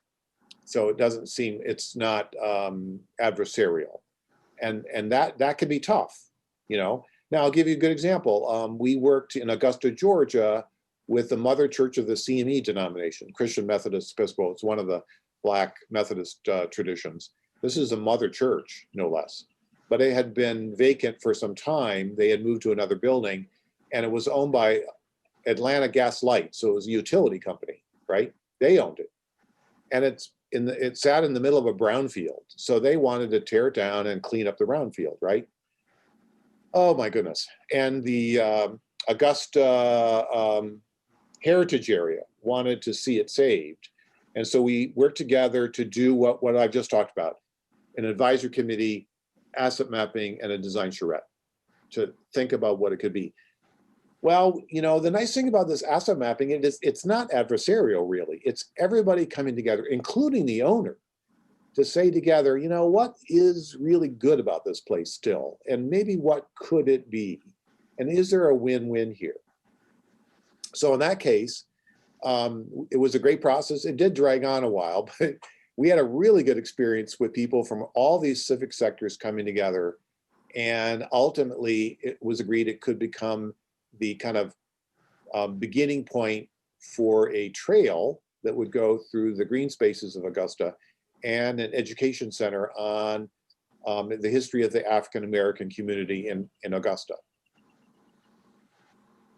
So it's not adversarial. And that can be tough, you know. Now, I'll give you a good example. We worked in Augusta, Georgia with the mother church of the CME denomination, Christian Methodist Episcopal. It's one of the Black Methodist traditions. This is a mother church, no less. But it had been vacant for some time. They had moved to another building, and it was owned by Atlanta Gas Light. So it was a utility company, right? They owned it. And it sat in the middle of a brownfield. So they wanted to tear it down and clean up the brownfield, right? Oh my goodness. And the Augusta heritage area wanted to see it saved. And so we worked together to do what I've just talked about, an advisory committee, asset mapping, and a design charrette to think about what it could be. Well, you know, the nice thing about this asset mapping is it's not adversarial, really. It's everybody coming together, including the owner, to say together, you know, what is really good about this place still? And maybe what could it be? And is there a win-win here? So in that case, it was a great process. It did drag on a while, but we had a really good experience with people from all these civic sectors coming together. And ultimately, it was agreed it could become the kind of beginning point for a trail that would go through the green spaces of Augusta and an education center on the history of the African-American community in Augusta.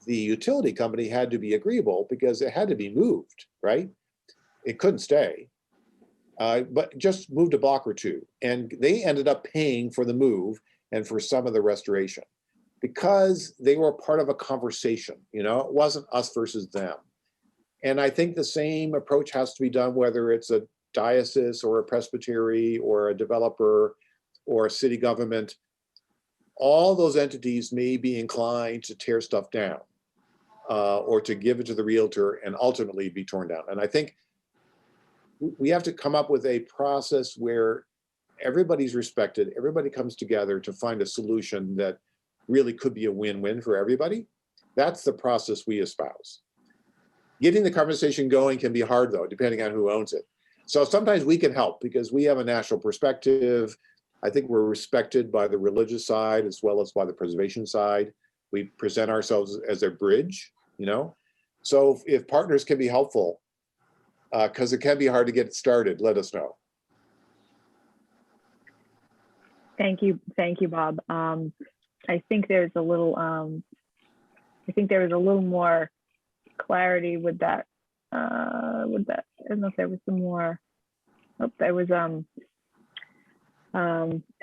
The utility company had to be agreeable because it had to be moved, right? It couldn't stay, but just moved a block or two. And they ended up paying for the move and for some of the restoration because they were part of a conversation, you know, it wasn't us versus them. And I think the same approach has to be done, whether it's a diocese or a presbytery or a developer or a city government. All those entities may be inclined to tear stuff down or to give it to the realtor and ultimately be torn down. And I think we have to come up with a process where everybody's respected, everybody comes together to find a solution that really could be a win-win for everybody. That's the process we espouse. Getting the conversation going can be hard though, depending on who owns it. So sometimes we can help because we have a national perspective. I think we're respected by the religious side as well as by the preservation side. We present ourselves as a bridge, you know? So if partners can be helpful, because it can be hard to get it started, let us know. Thank you, Bob. I think there's a little, I think there was a little more clarity with that. I don't know if there was some more. Oh, there was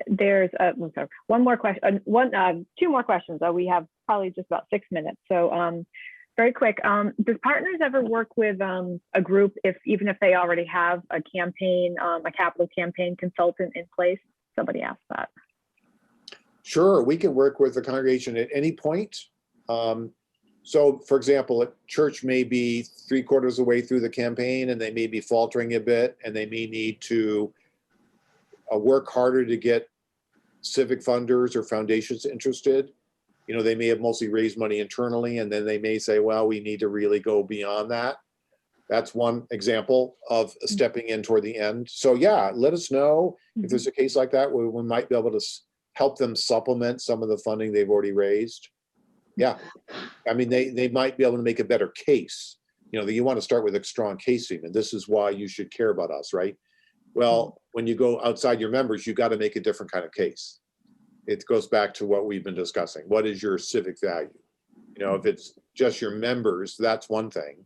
there's sorry, one more question. Two more questions. We have probably just about 6 minutes. So very quick. Does Partners ever work with a group even if they already have a campaign, a capital campaign consultant in place? Somebody asked that. Sure, we can work with the congregation at any point. So for example, a church may be 3/4 of the way through the campaign and they may be faltering a bit and they may need to work harder to get civic funders or foundations interested. You know, they may have mostly raised money internally and then they may say, well, we need to really go beyond that. That's one example of stepping in toward the end. So yeah, let us know if there's a case like that where we might be able to help them supplement some of the funding they've already raised. Yeah, I mean, they might be able to make a better case. You know, you want to start with a strong case statement. This is why you should care about us, right? Well, when you go outside your members, you got to make a different kind of case. It goes back to what we've been discussing. What is your civic value? You know, if it's just your members, that's one thing.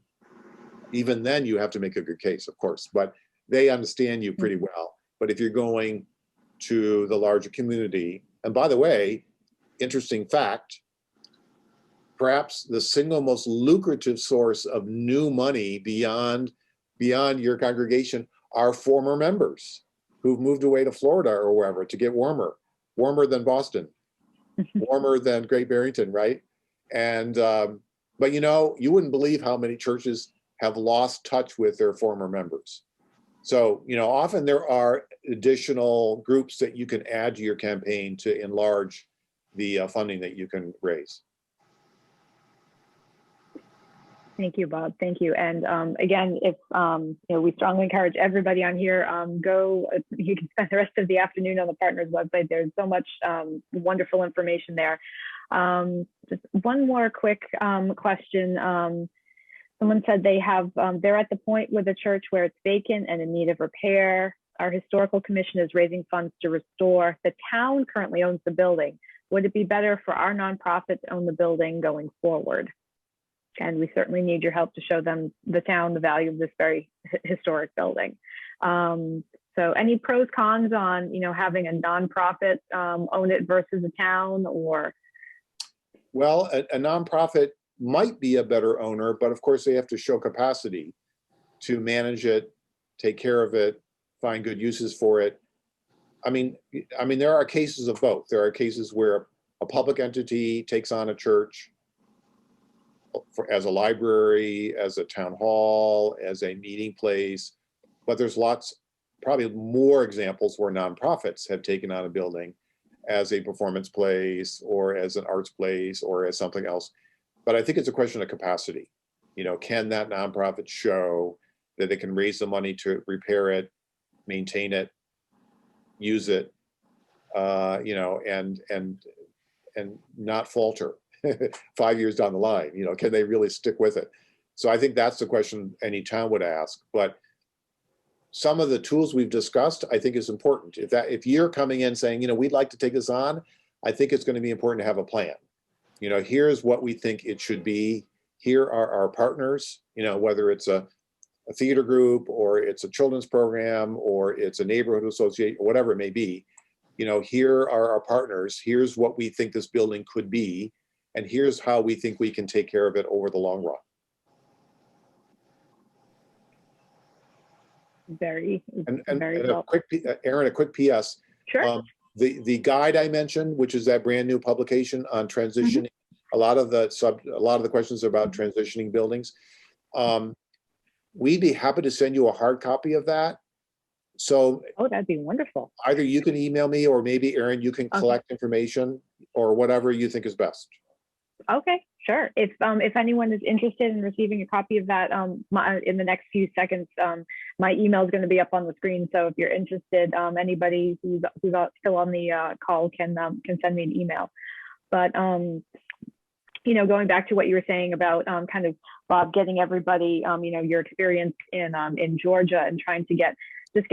Even then you have to make a good case, of course, but they understand you pretty well. But if you're going to the larger community, and by the way, interesting fact, perhaps the single most lucrative source of new money beyond your congregation are former members who've moved away to Florida or wherever to get warmer than Boston, warmer than Great Barrington, right? And, but you know, you wouldn't believe how many churches have lost touch with their former members. So, you know, often there are additional groups that you can add to your campaign to enlarge the funding that you can raise. Thank you, Bob. Thank you. And again, if you know, we strongly encourage everybody on here, you can spend the rest of the afternoon on the Partners website. There's so much wonderful information there. Just one more quick question. Someone said they're at the point with the church where it's vacant and in need of repair. Our historical commission is raising funds to restore. The town currently owns the building. Would it be better for our nonprofit to own the building going forward? And we certainly need your help to show them, the town, the value of this very historic building. So any pros, cons on, you know, having a nonprofit own it versus a town, or? Well, a nonprofit might be a better owner, but of course they have to show capacity to manage it, take care of it, find good uses for it. I mean, there are cases of both. There are cases where a public entity takes on a church as a library, as a town hall, as a meeting place, but there's lots, probably more examples where nonprofits have taken on a building as a performance place or as an arts place or as something else. But I think it's a question of capacity. You know, can that nonprofit show that it can raise the money to repair it, maintain it, use it, you know, and not falter 5 years down the line? You know, can they really stick with it? So I think that's the question any town would ask. But some of the tools we've discussed, I think is important. If you're coming in saying, you know, we'd like to take this on, I think it's going to be important to have a plan. You know, here's what we think it should be. Here are our partners, you know, whether it's a theater group or it's a children's program or it's a neighborhood association, or whatever it may be. You know, here are our partners. Here's what we think this building could be. And here's how we think we can take care of it over the long run. Very a well. quick, Erin, a quick PS. Sure. The guide I mentioned, which is that brand new publication on transitioning, a lot of the questions are about transitioning buildings. We'd be happy to send you a hard copy of that. So, Oh, that'd be wonderful. either you can email me, or maybe Erin, you can collect information, or whatever you think is best. Okay, sure. If anyone is interested in receiving a copy of that, in the next few seconds, my email is going to be up on the screen. So if you're interested, anybody who's still on the call can send me an email. But you know, going back to what you were saying about kind of Bob getting everybody, you know, your experience in Georgia and trying to get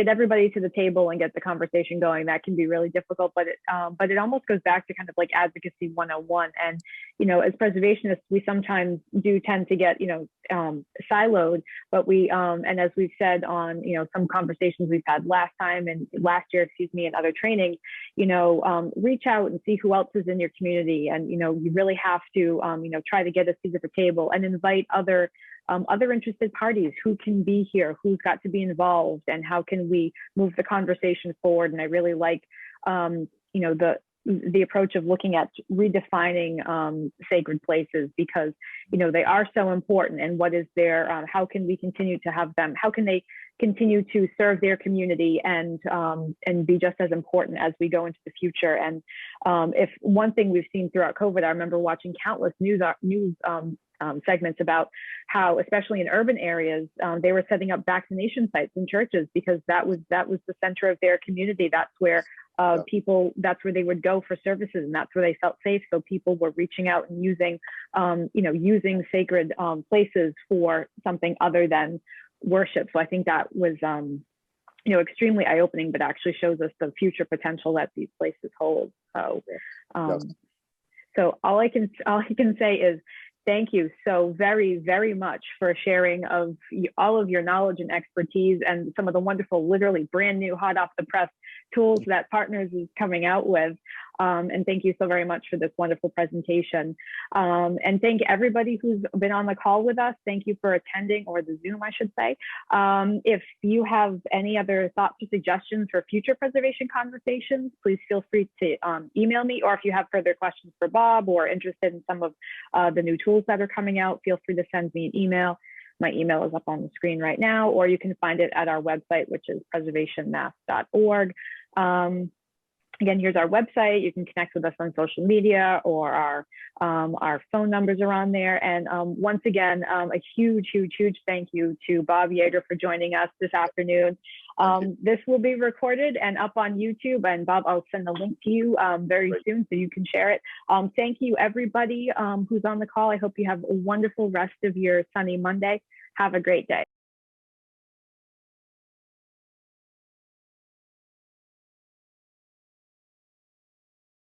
everybody to the table and get the conversation going, that can be really difficult, but it almost goes back to kind of like advocacy 101. And, you know, as preservationists, we sometimes do tend to get, you know, siloed, but and as we've said on, you know, some conversations we've had last year, and other trainings, you know, reach out and see who else is in your community. And, you know, you really have to, you know, try to get a seat at the table and invite other interested parties who can be here, who's got to be involved, and how can we move the conversation forward. And I really like, you know, the approach of looking at redefining sacred places, because, you know, they are so important. And what is their, how can we continue to have them? How can they continue to serve their community and be just as important as we go into the future? And if one thing we've seen throughout COVID, I remember watching countless news segments about how, especially in urban areas, they were setting up vaccination sites in churches, because that was the center of their community. That's where that's where they would go for services, and that's where they felt safe. So people were reaching out and using, you know, using sacred places for something other than worship. So I think that was, you know, extremely eye-opening, but actually shows us the future potential that these places hold. So, so all I can say is, thank you so very, very much for sharing of all of your knowledge and expertise and some of the wonderful, literally brand new, hot off the press tools that Partners is coming out with. And thank you so very much for this wonderful presentation. And thank everybody who's been on the call with us. Thank you for attending, or the Zoom, I should say. If you have any other thoughts or suggestions for future preservation conversations, please feel free to email me, or if you have further questions for Bob or interested in some of the new tools that are coming out, feel free to send me an email. My email is up on the screen right now, or you can find it at our website, which is preservationmass.org. Again, here's our website. You can connect with us on social media, or our phone numbers are on there. And once again, a huge, huge, huge thank you to Bob Yeager for joining us this afternoon. This will be recorded and up on YouTube. And Bob, I'll send the link to you very soon so you can share it. Thank you, everybody who's on the call. I hope you have a wonderful rest of your sunny Monday. Have a great day.